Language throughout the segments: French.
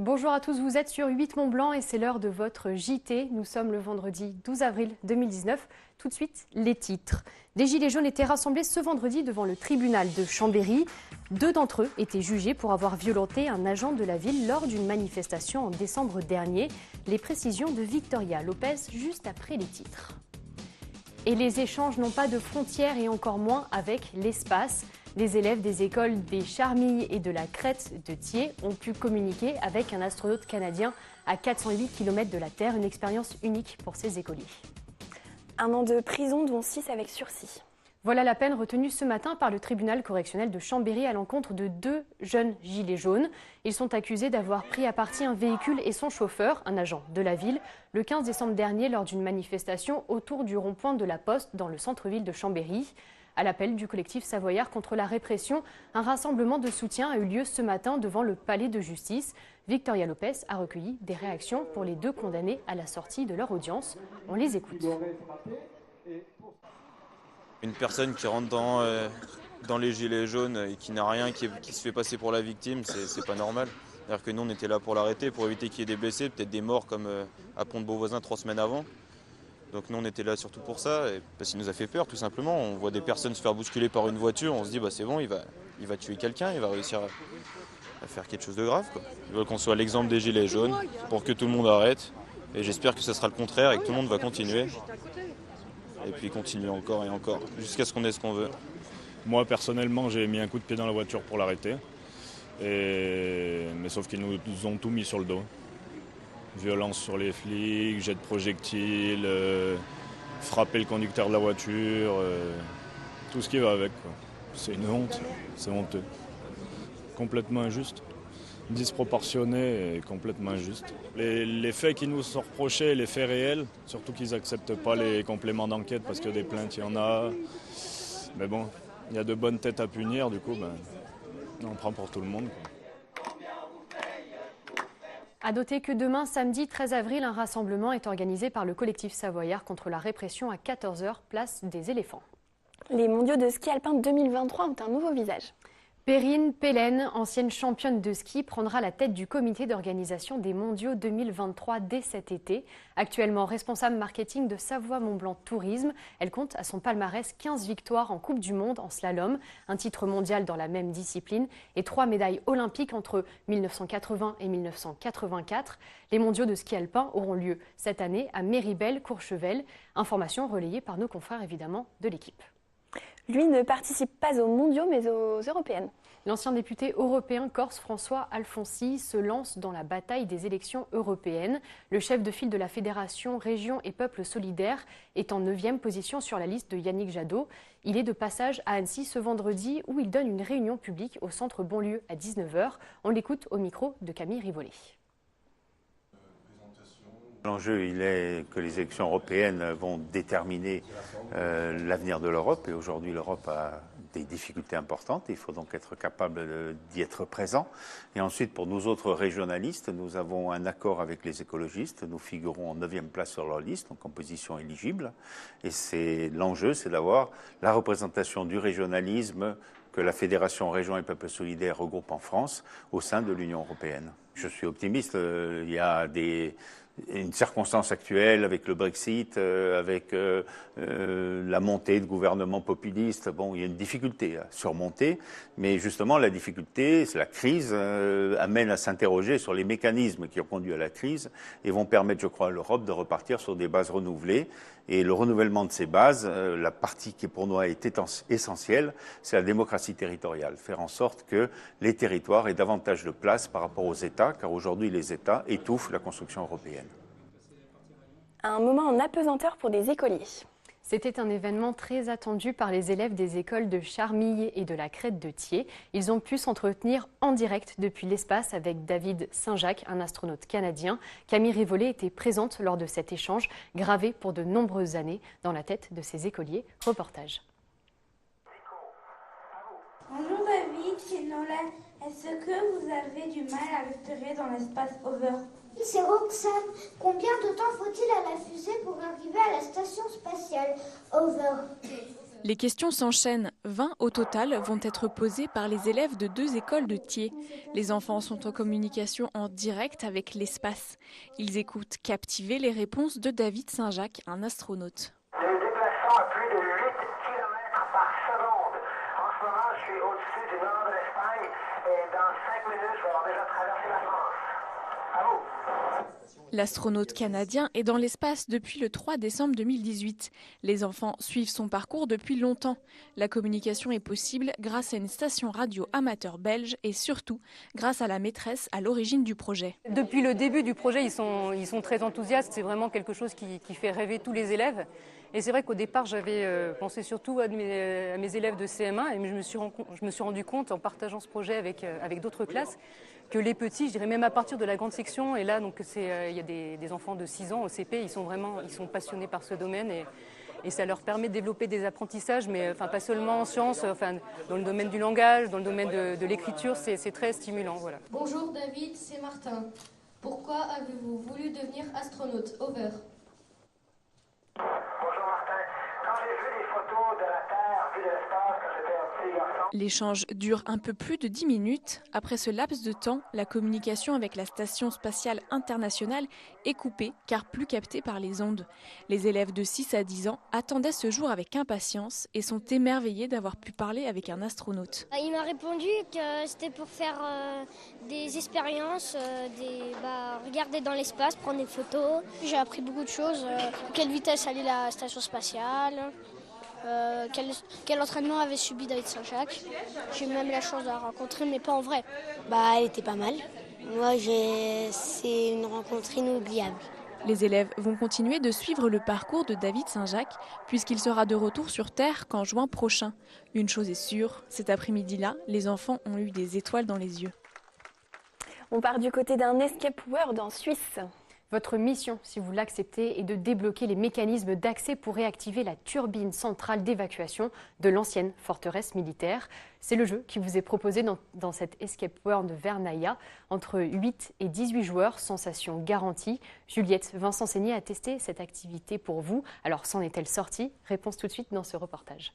Bonjour à tous, vous êtes sur 8 Mont-Blanc et c'est l'heure de votre JT. Nous sommes le vendredi 12 avril 2019. Tout de suite, les titres. Des Gilets jaunes étaient rassemblés ce vendredi devant le tribunal de Chambéry. 2 d'entre eux étaient jugés pour avoir violenté un agent de la ville lors d'une manifestation en décembre dernier. Les précisions de Victoria Lopez juste après les titres. Et les échanges n'ont pas de frontières et encore moins avec l'espace. Les élèves des écoles des Charmilles et de la Crête de Thiers ont pu communiquer avec un astronaute canadien à 408 km de la Terre, une expérience unique pour ces écoliers. 1 an de prison, dont 6 avec sursis. Voilà la peine retenue ce matin par le tribunal correctionnel de Chambéry à l'encontre de 2 jeunes gilets jaunes. Ils sont accusés d'avoir pris à partie un véhicule et son chauffeur, un agent de la ville, le 15 décembre dernier lors d'une manifestation autour du rond-point de la Poste dans le centre-ville de Chambéry. À l'appel du collectif savoyard contre la répression, un rassemblement de soutien a eu lieu ce matin devant le palais de justice. Victoria Lopez a recueilli des réactions pour les 2 condamnés à la sortie de leur audience. On les écoute. Une personne qui rentre dans les gilets jaunes et qui n'a rien, qui se fait passer pour la victime, c'est pas normal. C'est-à-dire que nous on était là pour l'arrêter, pour éviter qu'il y ait des blessés, peut-être des morts comme à Pont-de-Beauvoisin 3 semaines avant. Donc nous on était là surtout pour ça, parce qu'il nous a fait peur tout simplement. On voit des personnes se faire bousculer par une voiture, on se dit bah c'est bon, il va tuer quelqu'un, il va réussir à faire quelque chose de grave, quoi. Ils veulent qu'on soit l'exemple des gilets jaunes pour que tout le monde arrête. Et j'espère que ce sera le contraire et que tout le monde va continuer. Et puis continuer encore et encore, jusqu'à ce qu'on ait ce qu'on veut. Moi personnellement j'ai mis un coup de pied dans la voiture pour l'arrêter. Mais sauf qu'ils nous ont tout mis sur le dos. Violence sur les flics, jet de projectiles, frapper le conducteur de la voiture, tout ce qui va avec, quoi. C'est une honte, c'est honteux. Complètement injuste, disproportionné et complètement injuste. Les faits qui nous sont reprochés, les faits réels, surtout qu'ils n'acceptent pas les compléments d'enquête parce que des plaintes, il y en a. Mais bon, il y a de bonnes têtes à punir, du coup, on prend pour tout le monde, quoi. À noter que demain, samedi 13 avril, un rassemblement est organisé par le collectif savoyard contre la répression à 14 h, place des Éléphants. Les mondiaux de ski alpin 2023 ont un nouveau visage. Perrine Pellen, ancienne championne de ski, prendra la tête du comité d'organisation des mondiaux 2023 dès cet été. Actuellement responsable marketing de Savoie-Mont-Blanc Tourisme, elle compte à son palmarès 15 victoires en Coupe du Monde en slalom, un titre mondial dans la même discipline et 3 médailles olympiques entre 1980 et 1984. Les mondiaux de ski alpin auront lieu cette année à Méribel-Courchevel. Information relayée par nos confrères évidemment de l'équipe. Lui ne participe pas aux mondiaux mais aux européennes. L'ancien député européen corse François Alfonsi se lance dans la bataille des élections européennes. Le chef de file de la Fédération Régions et Peuples Solidaires est en 9e position sur la liste de Yannick Jadot. Il est de passage à Annecy ce vendredi où il donne une réunion publique au centre Bonlieu à 19 h. On l'écoute au micro de Camille Rivollet. L'enjeu, il est que les élections européennes vont déterminer l'avenir de l'Europe. Et aujourd'hui, l'Europe a des difficultés importantes. Il faut donc être capable d'y être présent. Et ensuite, pour nous autres régionalistes, nous avons un accord avec les écologistes. Nous figurons en 9e place sur leur liste, donc en position éligible. Et l'enjeu, c'est d'avoir la représentation du régionalisme que la Fédération Régions et Peuples Solidaires regroupe en France au sein de l'Union européenne. Je suis optimiste. Il y a une circonstance actuelle avec le Brexit, avec la montée de gouvernements populistes. Bon, il y a une difficulté à surmonter, mais justement la difficulté, c'est la crise, amène à s'interroger sur les mécanismes qui ont conduit à la crise et vont permettre, je crois, à l'Europe de repartir sur des bases renouvelées. Et le renouvellement de ces bases, la partie qui pour nous est essentielle, c'est la démocratie territoriale. Faire en sorte que les territoires aient davantage de place par rapport aux États, car aujourd'hui les États étouffent la construction européenne. Un moment en apesanteur pour des écoliers. C'était un événement très attendu par les élèves des écoles de Charmilles et de la Crête de Thiers. Ils ont pu s'entretenir en direct depuis l'espace avec David Saint-Jacques, un astronaute canadien. Camille Rivollet était présente lors de cet échange, gravé pour de nombreuses années dans la tête de ces écoliers. Reportage. Bonjour David, c'est Nolan. Est-ce que vous avez du mal à respirer dans l'espace over? C'est Roxane. Combien de temps faut-il à la fusée pour arriver à la station spatiale Over? Les questions s'enchaînent. 20 au total vont être posées par les élèves de 2 écoles de Thiers. Les enfants sont en communication en direct avec l'espace. Ils écoutent captivés les réponses de David Saint-Jacques, un astronaute. Nous déplaçons à plus de 8 km par seconde. En ce moment, je suis au-dessus du nord de l'Espagne et dans 5 minutes, je vais avoir déjà traversé la France. À vous. L'astronaute canadien est dans l'espace depuis le 3 décembre 2018. Les enfants suivent son parcours depuis longtemps. La communication est possible grâce à une station radio amateur belge et surtout grâce à la maîtresse à l'origine du projet. Depuis le début du projet, ils sont très enthousiastes. C'est vraiment quelque chose qui fait rêver tous les élèves. Et c'est vrai qu'au départ, j'avais pensé surtout à mes élèves de CM1 et je me suis rendu compte en partageant ce projet avec d'autres classes que les petits, je dirais même à partir de la grande section, et là donc il y a des enfants de 6 ans au CP, ils sont passionnés par ce domaine et ça leur permet de développer des apprentissages, mais pas seulement en sciences, dans le domaine du langage, dans le domaine de l'écriture, c'est très stimulant. Voilà. Bonjour David, c'est Martin. Pourquoi avez-vous voulu devenir astronaute? Over. Bonjour Martin. Quand j'ai vu des photos de la Terre vue de l'espace quand j'étais un petit garçon, L'échange dure un peu plus de 10 minutes. Après ce laps de temps, la communication avec la Station spatiale internationale est coupée car plus captée par les ondes. Les élèves de 6 à 10 ans attendaient ce jour avec impatience et sont émerveillés d'avoir pu parler avec un astronaute. Il m'a répondu que c'était pour faire des expériences, regarder dans l'espace, prendre des photos. J'ai appris beaucoup de choses, à quelle vitesse allait la station spatiale. Quel entraînement avait subi David Saint-Jacques. J'ai eu même la chance de la rencontrer, mais pas en vrai. Elle était pas mal. Moi, c'est une rencontre inoubliable. Les élèves vont continuer de suivre le parcours de David Saint-Jacques puisqu'il sera de retour sur Terre qu'en juin prochain. Une chose est sûre, cet après-midi-là, les enfants ont eu des étoiles dans les yeux. On part du côté d'un escape world en Suisse. Votre mission, si vous l'acceptez, est de débloquer les mécanismes d'accès pour réactiver la turbine centrale d'évacuation de l'ancienne forteresse militaire. C'est le jeu qui vous est proposé dans cet Escape World Vernaya. Entre 8 et 18 joueurs, sensation garantie. Juliette Vincent-Seigné a testé cette activité pour vous. Alors, s'en est-elle sortie? Réponse tout de suite dans ce reportage.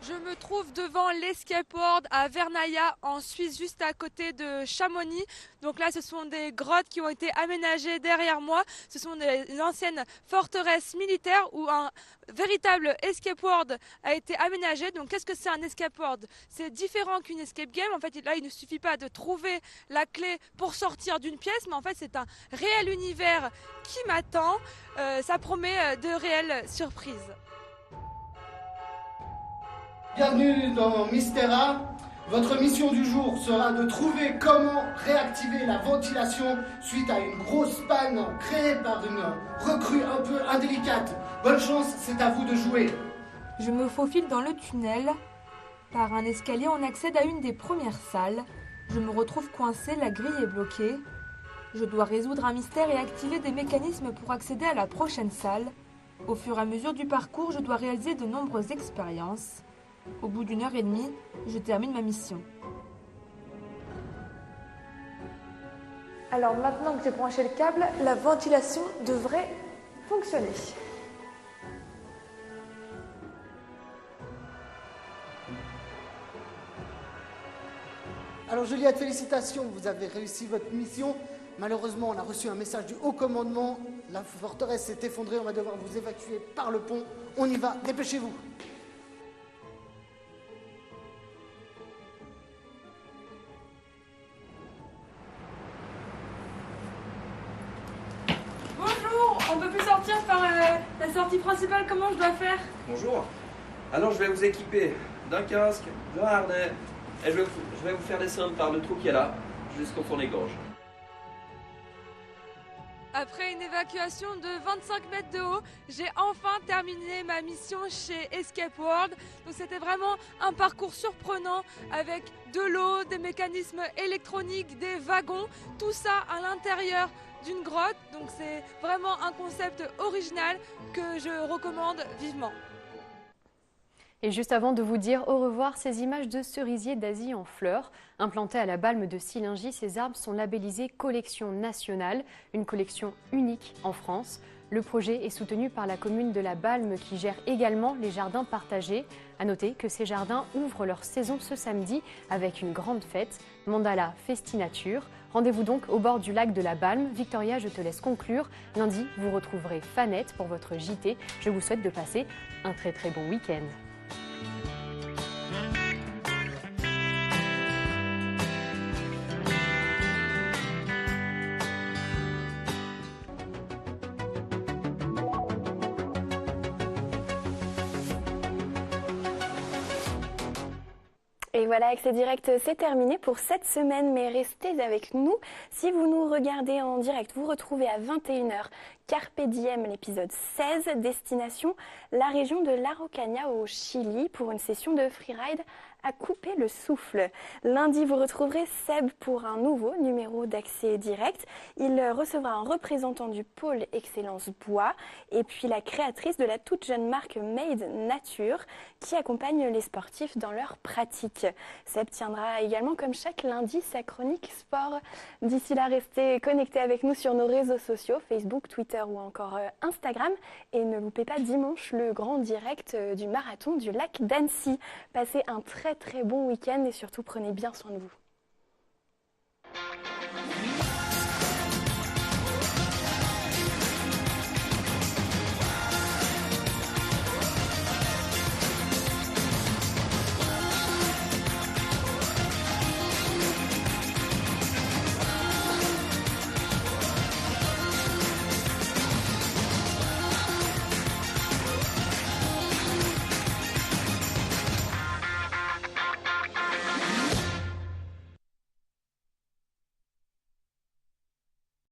Je me trouve devant l'Escape World à Vernaya en Suisse, juste à côté de Chamonix. Donc là, ce sont des grottes qui ont été aménagées derrière moi. Ce sont une ancienne forteresse militaire où un véritable Escape World a été aménagé. Donc qu'est-ce que c'est un Escape World? C'est différent qu'une Escape Game. En fait, là, il ne suffit pas de trouver la clé pour sortir d'une pièce, mais en fait, c'est un réel univers qui m'attend. Ça promet de réelles surprises. Bienvenue dans Mystera. Votre mission du jour sera de trouver comment réactiver la ventilation suite à une grosse panne créée par une recrue un peu indélicate. Bonne chance, c'est à vous de jouer. Je me faufile dans le tunnel. Par un escalier, on accède à une des premières salles. Je me retrouve coincée, la grille est bloquée. Je dois résoudre un mystère et activer des mécanismes pour accéder à la prochaine salle. Au fur et à mesure du parcours, je dois réaliser de nombreuses expériences. Au bout d'1 heure et demie, je termine ma mission. Alors maintenant que j'ai branché le câble, la ventilation devrait fonctionner. Alors Juliette, félicitations, vous avez réussi votre mission. Malheureusement, on a reçu un message du haut commandement. La forteresse s'est effondrée, on va devoir vous évacuer par le pont. On y va, dépêchez-vous. On ne peut plus sortir par la sortie principale, comment je dois faire? Bonjour. Alors je vais vous équiper d'un casque, d'un harnais et je vais vous faire descendre par le trou qui est là jusqu'au fond des gorges. Après une évacuation de 25 mètres de haut, j'ai enfin terminé ma mission chez Escape World. Donc c'était vraiment un parcours surprenant avec de l'eau, des mécanismes électroniques, des wagons, tout ça à l'intérieur d'une grotte. Donc c'est vraiment un concept original que je recommande vivement. Et juste avant de vous dire au revoir, ces images de cerisiers d'Asie en fleurs. Implantés à la Balme de Sillingy, ces arbres sont labellisés collection nationale, une collection unique en France. Le projet est soutenu par la commune de La Balme qui gère également les jardins partagés. À noter que ces jardins ouvrent leur saison ce samedi avec une grande fête, Mandala Festinature. Rendez-vous donc au bord du lac de La Balme. Victoria, je te laisse conclure. Lundi, vous retrouverez Fanette pour votre JT. Je vous souhaite de passer un très bon week-end. Et voilà, Accès Direct, c'est terminé pour cette semaine, mais restez avec nous. Si vous nous regardez en direct, vous retrouvez à 21h Carpe Diem, l'épisode 16, destination la région de l'Araucanía au Chili pour une session de freeride à couper le souffle. Lundi, vous retrouverez Seb pour un nouveau numéro d'Accès Direct. Il recevra un représentant du pôle Excellence Bois et puis la créatrice de la toute jeune marque Made Nature qui accompagne les sportifs dans leur pratique. Seb tiendra également, comme chaque lundi, sa chronique sport. D'ici là, restez connectés avec nous sur nos réseaux sociaux, Facebook, Twitter ou encore Instagram. Et ne loupez pas dimanche le grand direct du marathon du lac d'Annecy. Passez un très bon week-end et surtout prenez bien soin de vous.